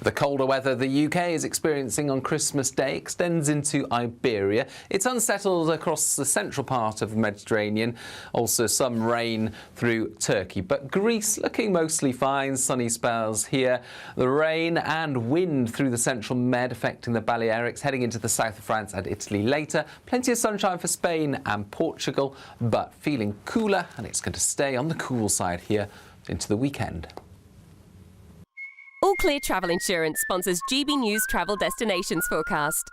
The colder weather the UK is experiencing on Christmas Day extends into Iberia. It's unsettled across the central part of the Mediterranean. Also some rain through Turkey. But Greece looking mostly fine. Sunny spells here. The rain and wind through the central Med affecting the Balearics, heading into the south of France and Italy later. Plenty of sunshine for Spain and Portugal, but feeling cooler, and it's going to stay on the cool side here into the weekend. All Clear Travel Insurance sponsors GB News Travel Destinations Forecast.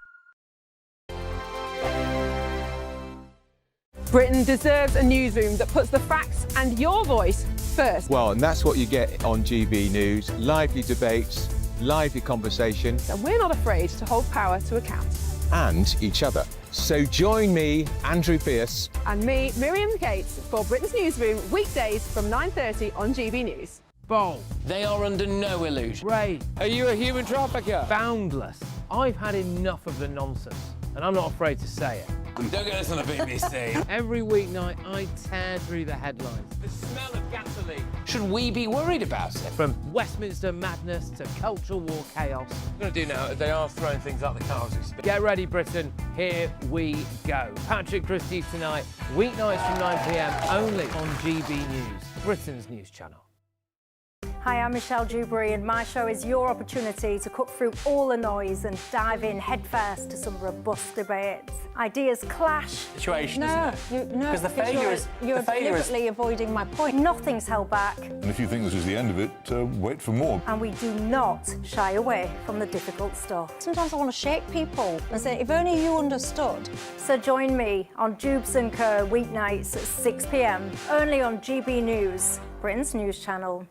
Britain deserves a newsroom that puts the facts and your voice first. Well, and that's what you get on GB News. Lively debates, lively conversation. And we're not afraid to hold power to account. And each other. So join me, Andrew Pierce. And me, Miriam Cates, for Britain's Newsroom, weekdays from 9:30 on GB News. Bold. They are under no illusion. Ray. Are you a human trafficker? Boundless. I've had enough of the nonsense, and I'm not afraid to say it. Don't get this on the BBC. Every weeknight, I tear through the headlines. The smell of gasoline. Should we be worried about it? From Westminster madness to cultural war chaos. What I'm going to do now is they are throwing things out the car as we speak. Get ready, Britain. Here we go. Patrick Christie's tonight, weeknights from 9 p.m. only on GB News, Britain's news channel. Hi, I'm Michelle Dewberry, and my show is your opportunity to cut through all the noise and dive in headfirst to some robust debates. Ideas clash. Situation, No, Because the failure is... You're deliberately avoiding my point. Nothing's held back. And if you think this is the end of it, wait for more. And we do not shy away from the difficult stuff. Sometimes I want to shake people and say, if only you understood. So join me on Jubes & Co. weeknights at 6 p.m, only on GB News, Britain's news channel.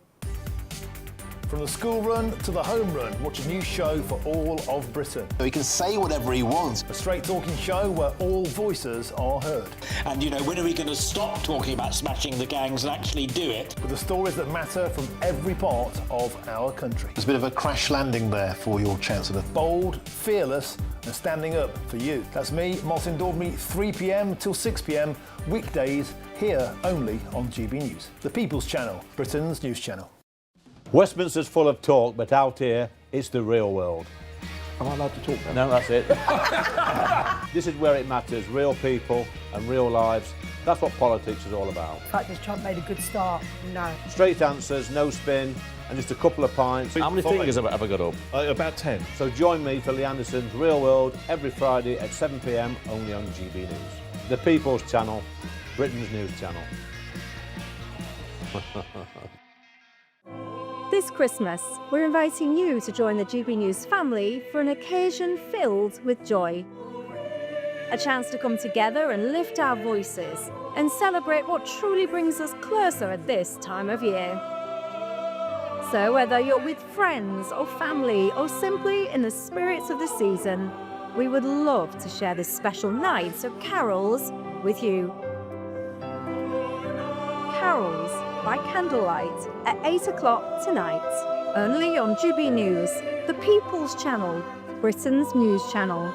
From the school run to the home run, watch a new show for all of Britain. He can say whatever he wants. A straight-talking show where all voices are heard. And, you know, when are we going to stop talking about smashing the gangs and actually do it? With the stories that matter from every part of our country. There's a bit of a crash landing there for your Chancellor. Bold, fearless and standing up for you. That's me, Martin Dordme, 3 p.m. till 6 p.m, weekdays, here only on GB News. The People's Channel, Britain's news channel. Westminster's full of talk, but out here, it's the real world. Am I allowed to talk now? No, that's it. This is where it matters, real people and real lives. That's what politics is all about. Practice Trump made a good start. No. Straight answers, no spin, and just a couple of pints. How many fingers have I got up? About 10. So join me for Lee Anderson's Real World every Friday at 7 p.m, only on GB News. The People's Channel, Britain's news channel. This Christmas, we're inviting you to join the GB News family for an occasion filled with joy. A chance to come together and lift our voices and celebrate what truly brings us closer at this time of year. So whether you're with friends or family or simply in the spirits of the season, we would love to share this special night of carols with you. Carols by candlelight at 8 o'clock tonight, only on GB News, the People's Channel, Britain's news channel.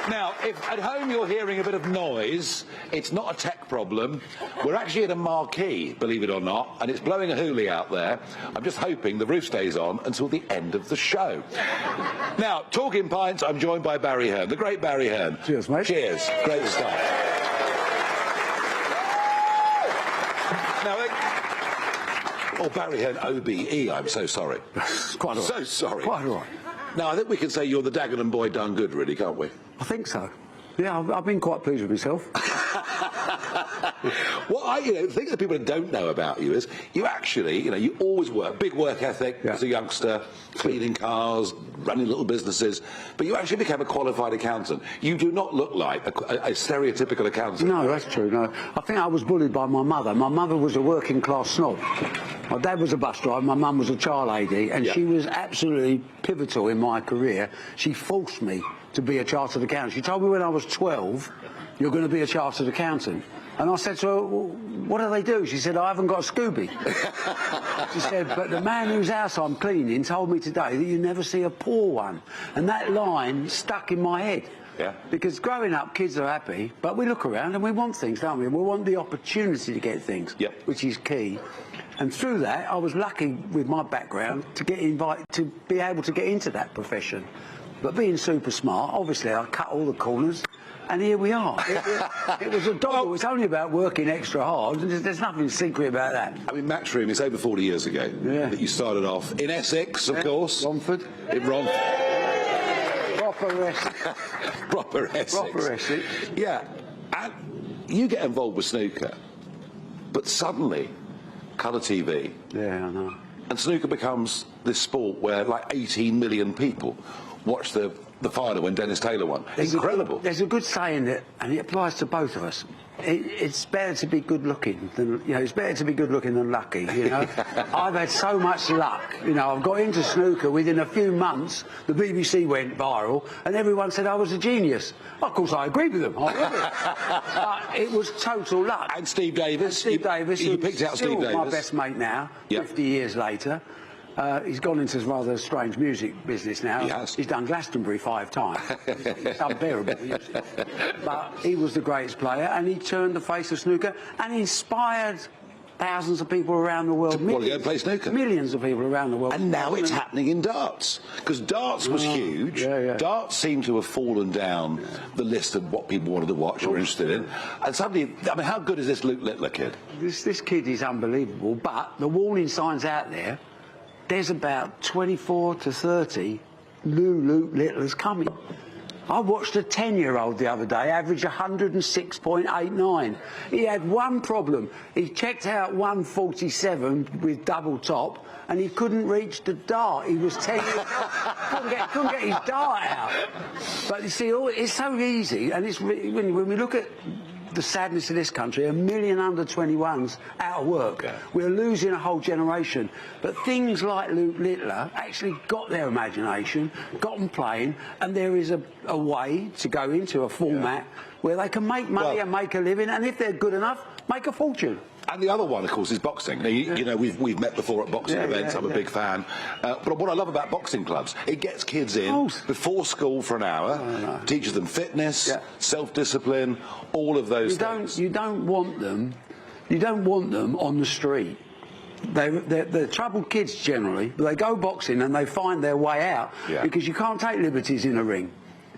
Now, if at home you're hearing a bit of noise, it's not a tech problem. We're actually at a marquee, believe it or not, and it's blowing a hoolie out there. I'm just hoping the roof stays on until the end of the show. Now, talking pints, I'm joined by Barry Hearn, the great Barry Hearn. Cheers, mate. Cheers. Great stuff. Now, Barry Hearn, OBE, I'm so sorry. Quite all right. So sorry. Quite all right. Now, I think we can say you're the Dagenham boy done good, really, can't we? I think so. Yeah, I've been quite pleased with myself. What the thing that people don't know about you is you actually, you always work, big work ethic as a youngster, cleaning cars, running little businesses, but you actually became a qualified accountant. You do not look like a stereotypical accountant. No, that's true. No, I think I was bullied by my mother. My mother was a working class snob. My dad was a bus driver, my mum was a child lady, and she was absolutely pivotal in my career. She forced me to be a chartered accountant. She told me when I was 12, you're going to be a chartered accountant. And I said to her, well, what do they do? She said, I haven't got a Scooby. She said, but the man whose house I'm cleaning told me today that you never see a poor one. And that line stuck in my head. Yeah. Because growing up, kids are happy, but we look around and we want things, don't we? We want the opportunity to get things, which is key. And through that, I was lucky with my background to get invited, to be able to get into that profession. But being super smart, obviously I cut all the corners, and here we are. It was a doggle. It's only about working extra hard. There's nothing secret about that. I mean, Matchroom, it's over 40 years ago that you started off in Essex, of course. Romford. In Romford. Proper Essex. Proper Essex. Proper Essex. Yeah. And you get involved with snooker, but suddenly, colour TV. Yeah, I know. And snooker becomes this sport where like 18 million people watch the final when Dennis Taylor won. It's incredible. There's a good saying that, and it applies to both of us. It's better to be good looking than, it's better to be good looking than lucky, I've had so much luck, I've got into snooker within a few months, the BBC went viral, and everyone said I was a genius. Of course, I agree with them, I love it. But it was total luck. And Steve Davis. You picked out Steve Davis. My best mate now, 50 years later. He's gone into his rather strange music business now. He has. He's done Glastonbury 5 times. It's unbearable. But he was the greatest player, and he turned the face of snooker and inspired thousands of people around the world. Well, go and play snooker. Millions of people around the world. And now it's happening in darts. Because darts was huge. Darts seemed to have fallen down the list of what people wanted to watch or were interested in. And suddenly, I mean, how good is this Luke Littler kid? This kid is unbelievable, but the warning signs out there, there's about 24 to 30 new Luke Littlers coming. I watched a 10-year-old the other day average 106.89. He had one problem. He checked out 147 with double top, and he couldn't reach the dart. He was 10 years old. Couldn't get his dart out. But you see, it's so easy, and it's when we look at the sadness of this country, 1 million under-21s out of work. We're losing a whole generation. But things like Luke Littler actually got their imagination, got them playing, and there is a way to go into a format where they can make money and make a living, and if they're good enough, make a fortune. And the other one, of course, is boxing. Now, you know, we've met before at boxing events. I'm a big fan. But what I love about boxing clubs, it gets kids in before school for an hour, teaches them fitness, self-discipline, all of those things. You don't want them on the street. They're troubled kids generally, but they go boxing and they find their way out because you can't take liberties in a ring.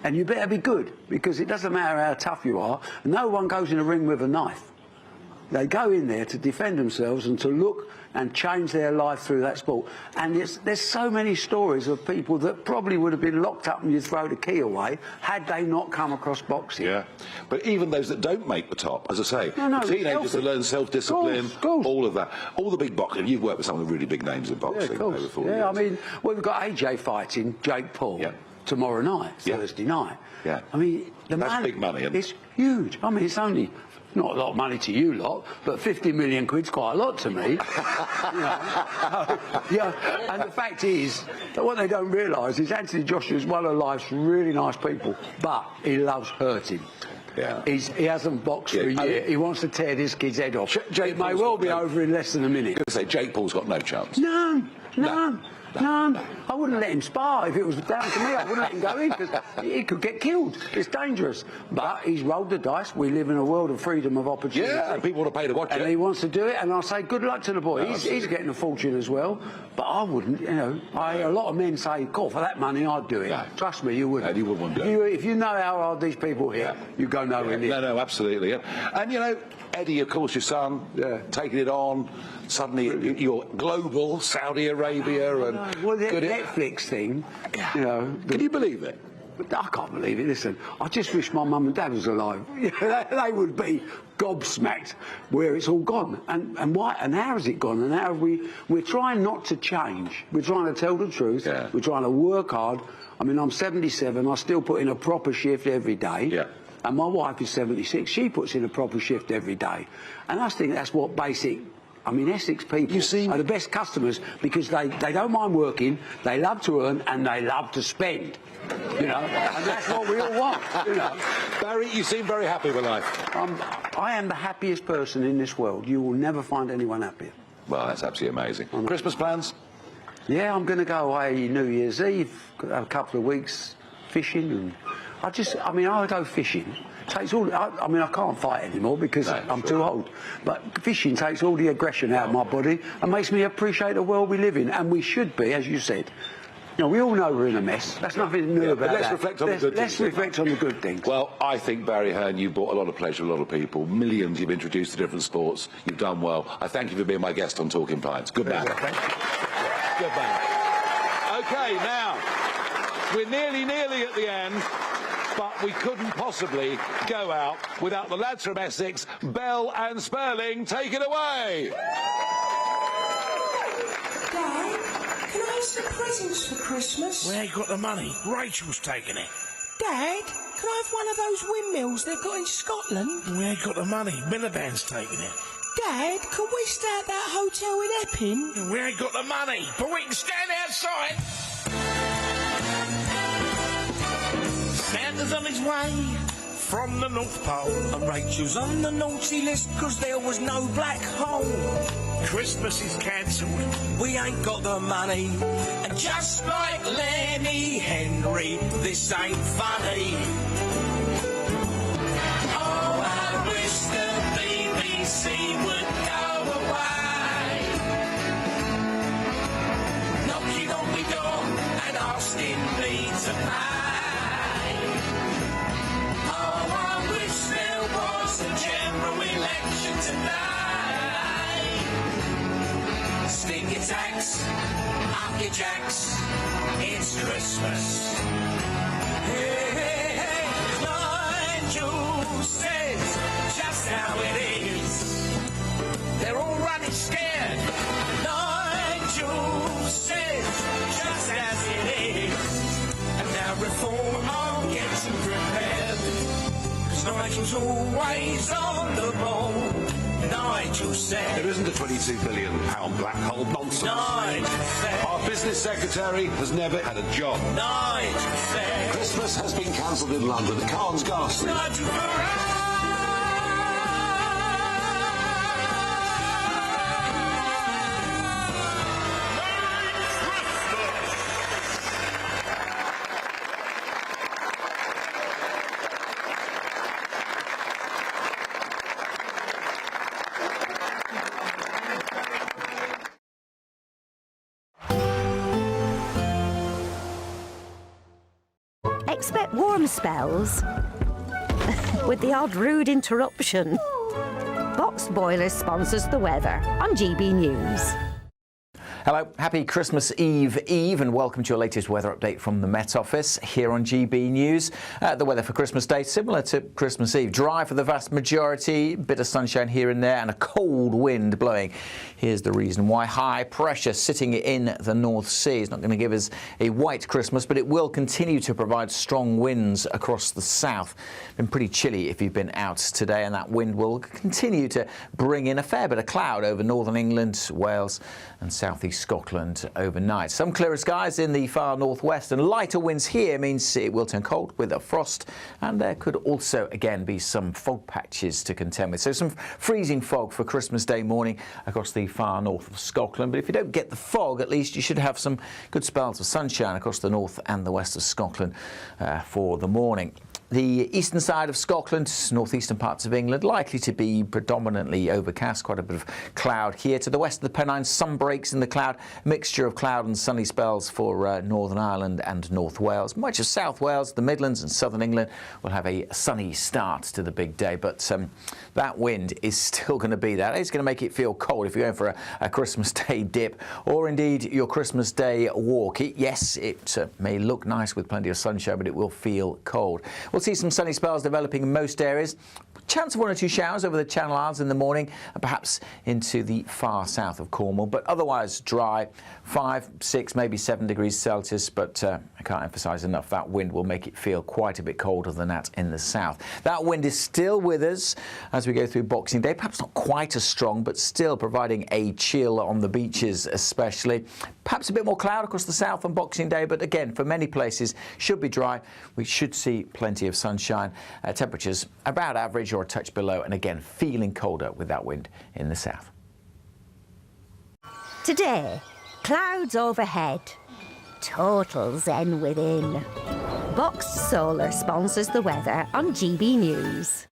And you better be good, because it doesn't matter how tough you are. No one goes in a ring with a knife. They go in there to defend themselves and to look and change their life through that sport. And there's so many stories of people that probably would have been locked up and you throw the key away had they not come across boxing. Yeah, but even those that don't make the top, as I say, the teenagers that learn self-discipline, all of that, all the big boxing. You've worked with some of the really big names in boxing over 4 years. I mean, we've got AJ fighting Jake Paul tomorrow night, Thursday night. I mean, that's big money, isn't it? It's huge. I mean, it's only not a lot of money to you lot, but 50 million quid's quite a lot to me. And the fact is that what they don't realise is Anthony Joshua's one of life's really nice people, but he loves hurting. He hasn't boxed for a year. He wants to tear this kid's head off. It may well be over in less than a minute. I was going to say, Jake Paul's got no chance. None. I wouldn't let him spar. If it was down to me, I wouldn't let him go in, because he could get killed. It's dangerous. But he's rolled the dice. We live in a world of freedom of opportunity. Yeah, and people want to pay to watch it. And he wants to do it, and I say good luck to the boy. He's getting a fortune as well. But I wouldn't, you know. A lot of men say, "God, for that money, I'd do it." No. Trust me, you wouldn't. No, you wouldn't do it. If you know how hard these people here, you go nowhere near. No, absolutely. And, you know, Eddie, of course, your son, taking it on. Suddenly, you're global, Saudi Arabia, and well, the Netflix thing, you know. Can you believe it? I can't believe it. Listen, I just wish my mum and dad was alive. They would be gobsmacked where it's all gone. And why? And how has it gone? And how have we're trying not to change. We're trying to tell the truth. We're trying to work hard. I mean, I'm 77. I still put in a proper shift every day. And my wife is 76. She puts in a proper shift every day. And I think that's what basic... I mean, Essex people are the best customers, because they don't mind working, they love to earn, and they love to spend. You know, and that's what we all want, you know. Barry, you seem very happy with life. I am the happiest person in this world. You will never find anyone happier. Well, that's absolutely amazing. Christmas plans? Yeah, I'm going to go away New Year's Eve, have a couple of weeks fishing, and I go fishing. Takes all. I mean, I can't fight anymore because I'm too old. But fishing takes all the aggression out of my body and makes me appreciate the world we live in. And we should be, as you said. You know, we all know we're in a mess. That's nothing new about that. Let's reflect on the good things. Let's reflect on the good things. Well, I think, Barry Hearn, you've brought a lot of pleasure to a lot of people. Millions you've introduced to different sports. You've done well. I thank you for being my guest on Talking Pints. Good man. Thank you. Good man. OK, now, we're nearly at the end. But we couldn't possibly go out without the lads from Essex, Bell and Sperling. Take it away. Dad, can I have some presents for Christmas? We ain't got the money. Rachel's taking it. Dad, can I have one of those windmills they've got in Scotland? We ain't got the money. Miliband's taking it. Dad, can we stay at that hotel in Epping? We ain't got the money, but we can stand outside. Santa's on his way from the North Pole, and Rachel's on the naughty list because there was no black hole. Christmas is cancelled. We ain't got the money, and just like Lenny Henry, this ain't funny. Oh, I wish the BBC would go away. Christmas. Hey, hey, hey, Nigel says just how it is. They're all running scared. Nigel says just as it is. And now reform are getting prepared. 'Cause Nigel's always on the ball. Nigel said. There isn't a £22 billion black hole. Nonsense. Nigel said. Our business secretary has never had a job. Nigel said. Christmas has been cancelled in London. The car's ghastly. Nigel Farage. Expect warm spells with the odd rude interruption. Boxed Boilers sponsors the weather on GB News. Hello, happy Christmas Eve, and welcome to your latest weather update from the Met Office here on GB News. The weather for Christmas Day, similar to Christmas Eve. Dry for the vast majority, bit of sunshine here and there, and a cold wind blowing. Here's the reason why. High pressure sitting in the North Sea. It's not going to give us a white Christmas, but it will continue to provide strong winds across the south. Been pretty chilly if you've been out today, and that wind will continue to bring in a fair bit of cloud over northern England, Wales and southeast Scotland overnight. Some clearer skies in the far northwest, and lighter winds here means it will turn cold with a frost, and there could also again be some fog patches to contend with. So some freezing fog for Christmas Day morning across the far north of Scotland. But if you don't get the fog, at least you should have some good spells of sunshine across the north and the west of Scotland for the morning. The eastern side of Scotland, northeastern parts of England, likely to be predominantly overcast, quite a bit of cloud here. To the west of the Pennines, some breaks in the cloud, mixture of cloud and sunny spells for Northern Ireland and North Wales. Much of South Wales, the Midlands and southern England will have a sunny start to the big day, but that wind is still going to be there. It's going to make it feel cold if you're going for a Christmas Day dip or indeed your Christmas Day walk. Yes, it may look nice with plenty of sunshine, but it will feel cold. We'll see some sunny spells developing in most areas. Chance of 1 or 2 showers over the Channel Islands in the morning and perhaps into the far south of Cornwall, but otherwise dry. 5, 6, maybe 7 degrees Celsius, but I can't emphasise enough, that wind will make it feel quite a bit colder than that in the south. That wind is still with us as we go through Boxing Day, perhaps not quite as strong, but still providing a chill on the beaches especially. Perhaps a bit more cloud across the south on Boxing Day, but again, for many places, should be dry. We should see plenty of sunshine. Temperatures about average or a touch below, and again, feeling colder with that wind in the south. Today, clouds overhead, total zen within. Boxed Solar sponsors the weather on GB News.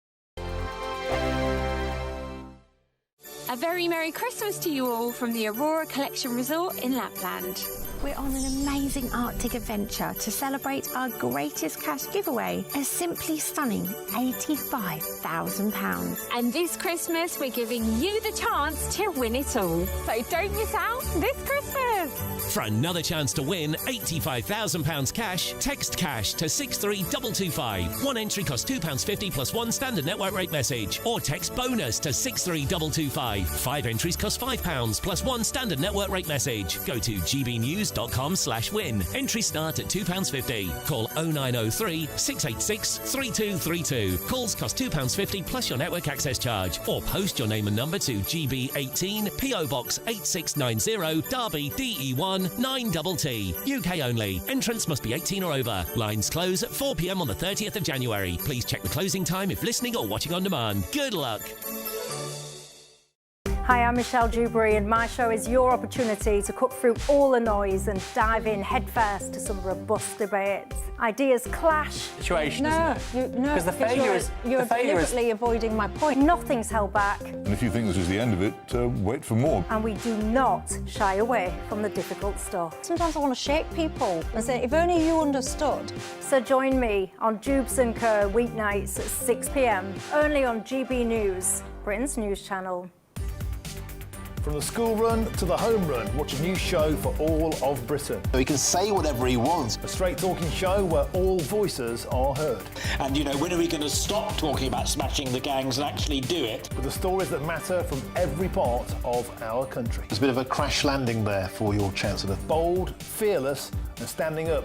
A very Merry Christmas to you all from the Aurora Collection Resort in Lapland. We're on an amazing Arctic adventure to celebrate our greatest cash giveaway, a simply stunning £85,000. And this Christmas, we're giving you the chance to win it all. So don't miss out this Christmas. For another chance to win £85,000 cash, text cash to 63225. One entry costs £2.50 plus one standard network rate message. Or text bonus to 63225. 5 entries cost £5 plus one standard network rate message. Go to gbnews.com/win. Entries start at £2.50. Call 0903 686 3232. Calls cost £2.50 plus your network access charge. Or post your name and number to GB18 PO Box 8690 Derby DE1 9TT. UK only. Entrance must be 18 or over. Lines close at 4 p.m. on the 30th of January. Please check the closing time if listening or watching on demand. Good luck. Hi, I'm Michelle Dewberry, and my show is your opportunity to cut through all the noise and dive in headfirst to some robust debates. Ideas clash. Situation, no, isn't it? No, because the failure is you're deliberately avoiding my point. Nothing's held back. And if you think this is the end of it, wait for more. And we do not shy away from the difficult stuff. Sometimes I want to shake people and say, if only you understood. So join me on Jubes and Kerr weeknights at 6 p.m. only on GB News, Britain's news channel. From the school run to the home run, watch a new show for all of Britain. So he can say whatever he wants. A straight talking show where all voices are heard. And, you know, when are we going to stop talking about smashing the gangs and actually do it? With the stories that matter from every part of our country. There's a bit of a crash landing there for your Chancellor. Bold, fearless and standing up